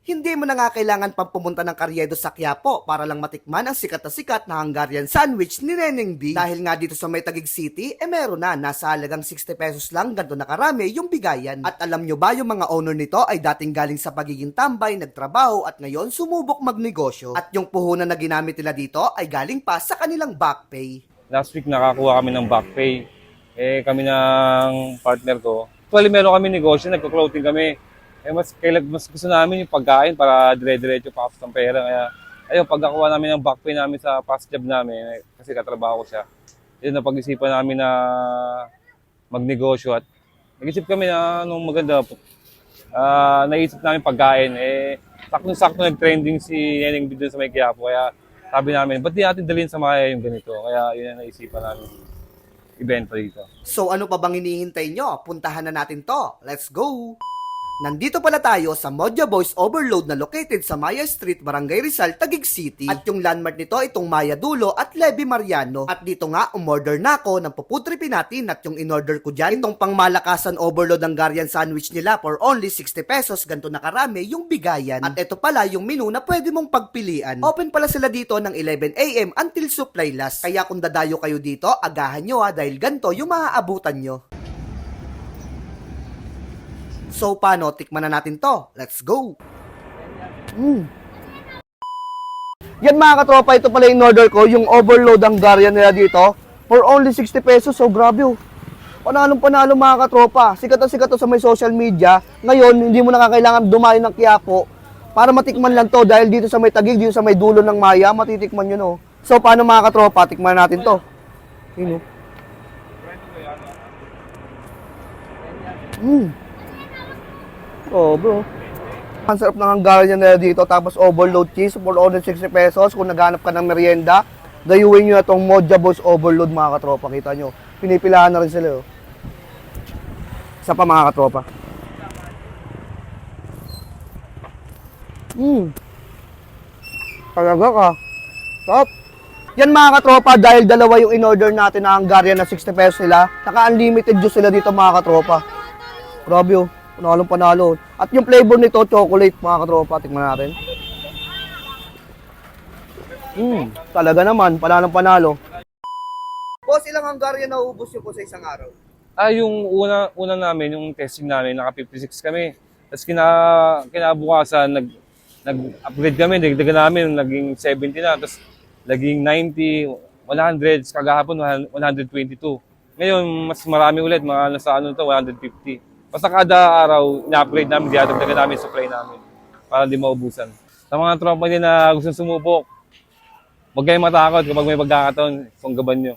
Hindi mo na nga kailangan pang pumunta ng Carriedo sa Quiapo para lang matikman ang sikat na Hungarian sandwich ni Neneng D. Dahil nga dito sa may Taguig City, meron na, nasa halagang 60 pesos lang, ganito na karami yung bigayan. At alam nyo ba, yung mga owner nito ay dating galing sa pagiging tambay, nagtrabaho at ngayon sumubok magnegosyo. At yung puhunan na ginamit nila dito ay galing pa sa kanilang back pay. Last week nakakuha kami ng back pay. Kami ng partner ko. Actually, meron kami negosyo, nagko-clothing kami. Mas gusto namin yung pagkain para dire-diretso pasok ng pera. Kaya, ayun, pagkakuha namin ng back pay namin sa past job namin, kasi katrabaho ko siya, yun, napag-isipan namin na magnegosyo at nag-isip kami na anong maganda. Naisip namin pagkain. Sakto nag-trending si Neneng dito sa may Quiapo. Kaya sabi namin, ba't di natin dalhin sa Maya yung ganito? Kaya yun ang naisipan namin evento dito. So ano pa bang hinihintay nyo? Puntahan na natin to. Let's go! Nandito pala tayo sa Moja Boys Overload na located sa Maya Street, Barangay Rizal, Taguig City. At yung landmark nito itong Maya Dulo at Levi Mariano. At dito nga, umorder na ako ng puputripin natin at yung in-order ko dyan, itong pangmalakasan overload ng Hungarian sandwich nila for only 60 pesos. Ganito na karami yung bigayan. At ito pala yung menu na pwede mong pagpilian. Open pala sila dito ng 11 AM until supply last. Kaya kung dadayo kayo dito, agahan nyo dahil ganito yung maaabutan nyo. So, paano? Tikman na natin to. Let's go! Yan mga katropa, ito pala yung order ko, yung overload Hungarian nila dito. For only 60 pesos, so grabe oh. Panalong-panalo mga katropa. Sikat na sikat to sa may social media. Ngayon, hindi mo na kailangan dumayo ng Quiapo para matikman lang to dahil dito sa may Taguig, dito sa may dulo ng Maya, matitikman yun oh. So, paano mga katropa? Tikman natin to. Yun oh. Oh, bro. Ang sarap ng Hungarian nila dito, tapos overload cheese for only 60 pesos. Kung naghanap ka ng merienda, dayuin nyo na itong Moja Boys Overload mga katropa. Kita nyo, pinipilahan na rin sila. Oh. Isa pa mga katropa. Talaga ka. Top. Yan mga katropa, dahil dalawa yung in-order natin na Hungarian na 60 pesos nila, naka-unlimited juice sila dito mga katropa. Grabe oh. Panalong-panalo. At yung flavor nito, chocolate, mga katropa. Tingnan natin. Talaga naman, panalong-panalo. Boss, ilang Hungarian na ubos nyo po sa isang araw? Yung una namin, yung testing namin, naka 56 kami. Tapos kinabukasan, nag-upgrade kami, dagdagan namin, naging 70 na. Tapos naging 90, 100, kagahapon 122. Ngayon, mas marami ulit, mga nasa 150. Basta kada araw, ina-upgrade namin, dinadagdagan namin supply namin para hindi maubusan. Sa mga tropa din na gusto sumubok, huwag kayong matakot kapag may pagkakataon, sunggaban nyo.